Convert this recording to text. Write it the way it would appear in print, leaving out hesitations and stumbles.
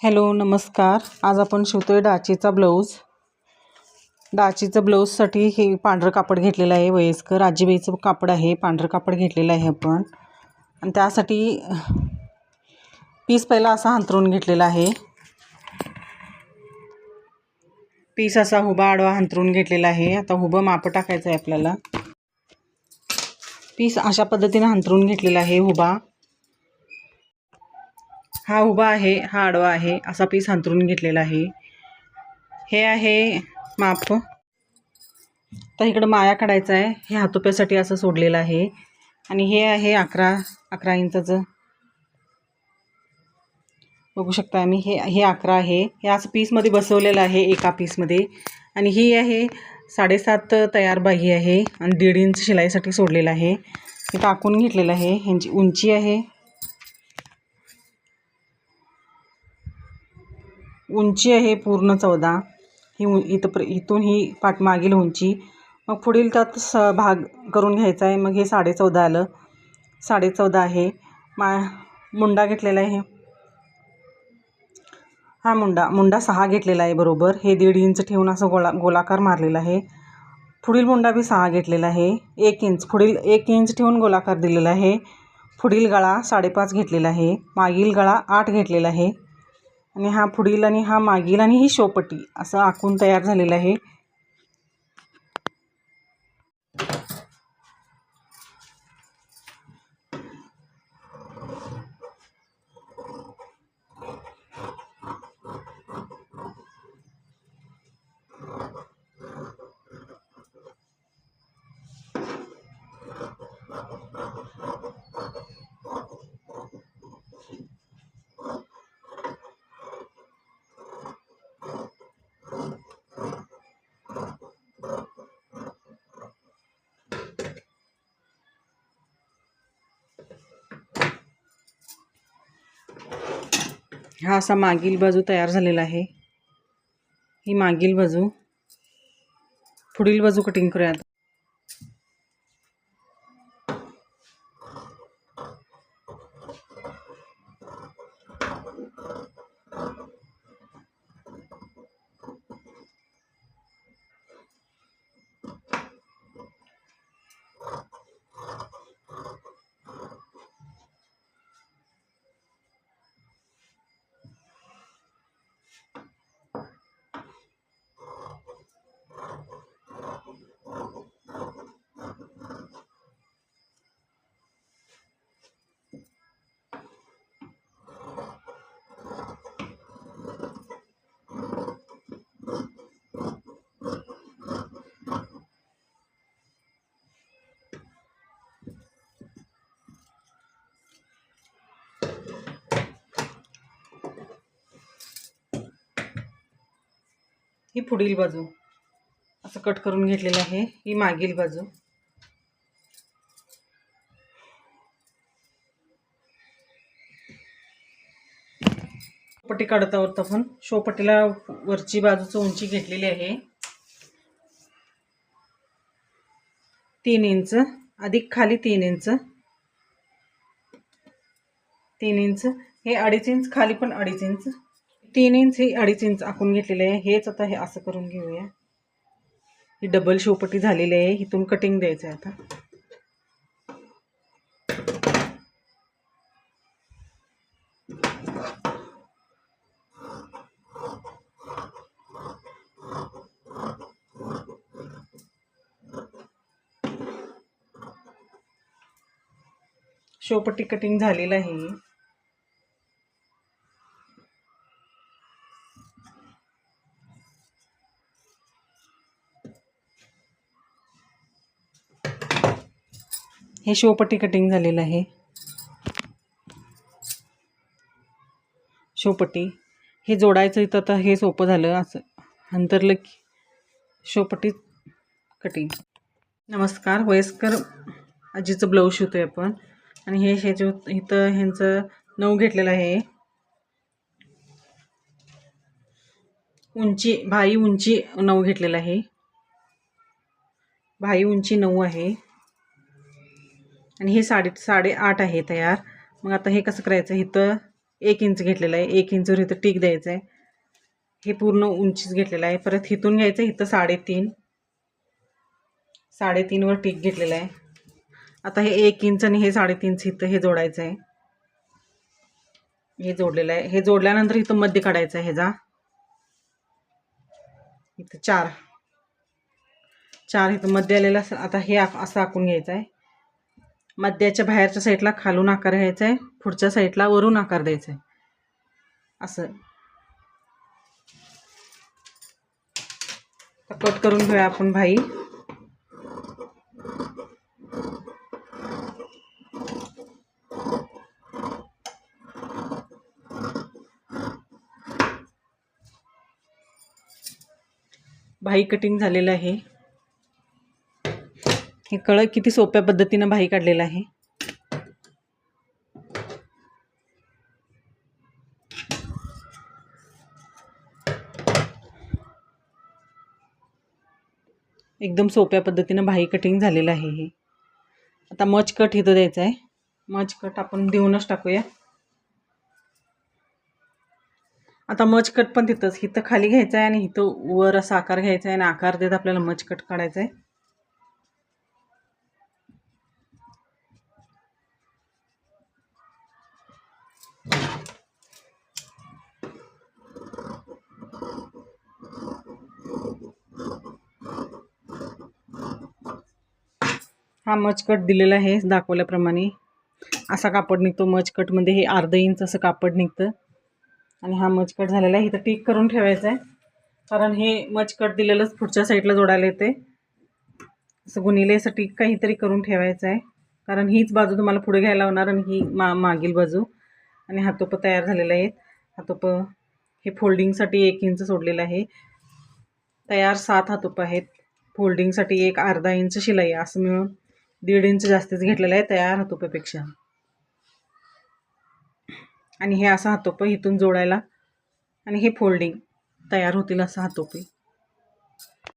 Hello नमस्कार. आज आपण शिवतोय डाचीचा ब्लाऊज. डाचीचं ब्लाऊजसाठी हे पांढरं कापड घेतलेलं आहे. वयस्कर आजीबाईचं कापड आहे. पांढरं कापड घेतलेलं आहे आपण. आणि त्यासाठी पीस पहिला असा अंथरून घेतलेला आहे. पीस असा उभा आडवा अंथरून घेतलेला आहे. आता उभं माप टाकायचं आहे आपल्याला. पीस अशा पद्धतीने अंथरून घेतलेला आहे उभा. हा उभा आहे, हा आडवा आहे, असा पीस अंथरून घेतलेला आहे. हे आहे माप. तर इकडं माया काढायचा आहे. हे हातोप्यासाठी असं सोडलेलं आहे. आणि हे आहे 11 इंचाचं. बघू शकता आम्ही हे 11 आहे. हे असं पीसमध्ये बसवलेलं आहे एका पीसमध्ये. आणि ही आहे 7.5 तयार बाही आहे आणि 1.5 इंच शिलाईसाठी सोडलेलं आहे. हे टाकून घेतलेलं आहे. ह्यांची उंची आहे पूर्ण 14. ही इथून ही पाठमागील उंची. मग पुढील त्यात भाग करून घ्यायचा आहे. मग हे 14.5 आलं. 14.5 आहे. मुंडा घेतलेला आहे. हा मुंडा 6 घेतलेला आहे बरोबर. हे 1.5 इंच ठेवून असं गोलाकार मारलेला आहे. पुढील मुंडा बी 6 घेतलेला आहे. 1 इंच पुढील 1 इंच ठेवून गोलाकार दिलेला आहे. पुढील गळा 5.5 घेतलेला आहे. मागील गळा 8 घेतलेला आहे. आणि हा पुढील आणि हा मागील आणि ही शोपट्टी असं आखून तयार झालेलं आहे. हा असा मागील बाजू तयार झालेला आहे. ही मागील बाजू. पुढील बाजू कटिंग करूयात. ही पुढील बाजू असं कट करून घेतलेलं आहे. ही मागील बाजू. पट्टी काढत आहोत आपण. शोपट्टीला वरची बाजूची उंची घेतलेली आहे 3 इंच अधिक खाली 3 इंच. 3 इंच हे 2.5 इंच खाली पण 2.5 इंच. 3 इंच हे 2.5 इंच आखून घेतलेले आहे. हेच आता हे असं करून घेऊया. ही डबल शोपट्टी झालेली आहे. इथून कटिंग द्यायचं आहे आता. शोपट्टी कटिंग झालेलं आहे. हे शोपट्टी कटिंग झालेलं आहे. शोपट्टी हे जोडायचं इथं आता हे सोपं झालं. असं अंतरलं की शोपट्टी कटिंग. नमस्कार. वयस्कर आजीचं ब्लाऊज शिवतोय आपण. आणि हे जो इथं ह्यांचं 9 घेतलेलं आहे. भाई उंची 9 घेतलेलं आहे. भाई उंची 9 आहे. आणि हे 8.5 आहे तयार. मग आता हे कसं करायचं. इथं 1 इंच घेतलेला आहे. 1 इंचवर इथं टिक द्यायचं आहे. हे पूर्ण उंचीच घेतलेलं आहे. परत इथून घ्यायचं इथं 3.5 3.5वर टिक घेतलेला आहे. आता हे 1 इंच आणि हे 3.5 इथं हे जोडायचं आहे. हे जोडलेलं आहे. हे जोडल्यानंतर इथं मध्य काढायचं आहे. ह्याचा इथं 4 इथं मध्य आलेलं असं. आता हे असं आखून घ्यायचं आहे. मध्याच्या बाहेरच्या साईडला खालून आकार घ्यायचा आहे. पुढच्या साईडला वरून आकार द्यायचा आहे. असं कट करून घेऊया आपण बाही. बाही कटिंग झालेलं आहे. हे कळलं किती सोप्या पद्धतीनं बाही काढलेलं आहे. एकदम सोप्या पद्धतीनं बाही कटिंग झालेलं आहे. हे आता मच कट इथं द्यायचं आहे. मच कट आपण देऊनच टाकूया. आता मच कट पण तिथंच इथं खाली घ्यायचं आहे आणि इथं वर असा आकार घ्यायचा आहे आणि आकार देत आपल्याला मच कट काढायचा आहे. हा मच कट दिलेला आहे दाखवल्याप्रमाणे. असा कापड निघतो मच कटमध्ये. हे अर्धा इंच असं कापड निघतं आणि हा मच कट झालेला आहे. इथं टिक करून ठेवायचं आहे कारण हे मच कट दिलेलंच पुढच्या साईडला जोडायला येते. असं गुणिले असं टिक काहीतरी करून ठेवायचं आहे कारण हीच बाजू तुम्हाला पुढे घ्यायला होणार आणि ही मागील बाजू. आणि हातोपं तयार झालेलं आहे. हातोपं हे फोल्डिंगसाठी 1 इंच सोडलेलं आहे. तयार 7 हातोपं आहेत. फोल्डिंगसाठी एक अर्धा इंच शिलाई असं मिळून 1.5 इंच जास्तीच घेतलेलं आहे तयार हातोप्यापेक्षा. आणि हे असं हातोपं इथून जोडायला आणि हे फोल्डिंग तयार होतील असं हातोपे.